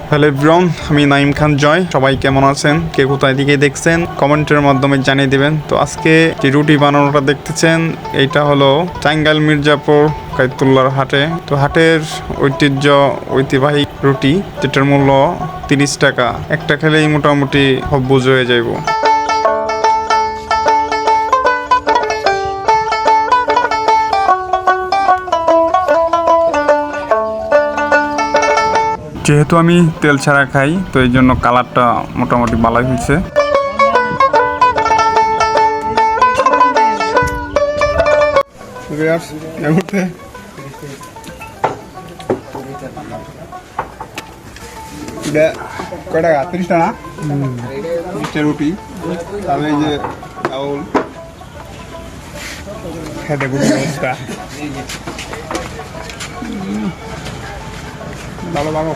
Hello everyone, আমি নাইম খান জয়। সবাই কেমন আছেন? কে কোথায় দিকে দেখছেন কমেন্টের মাধ্যমে জানিয়ে দিবেন। তো আজকে যে রুটি বানানোটা দেখতেছেন এইটা হলো টাঙ্গাইল মির্জাপুর কাইতুল্লার হাটে। তো হাটের ঐতিহ্যবাহী রুটি, যেটার মূল্য 30 টাকা। একটা খেলেই মোটামুটি বুঝ হয়ে যাইব। যেহেতু আমি তেল ছাড়া খাই, তো এই জন্য কালারটা মোটামুটি ভালোই হয়েছে। কয় টাকা? 30 টাকা। 30টা রুটি, তাহলে এই যে চাউল খেতে খুব অবস্থা ভালো ভালো।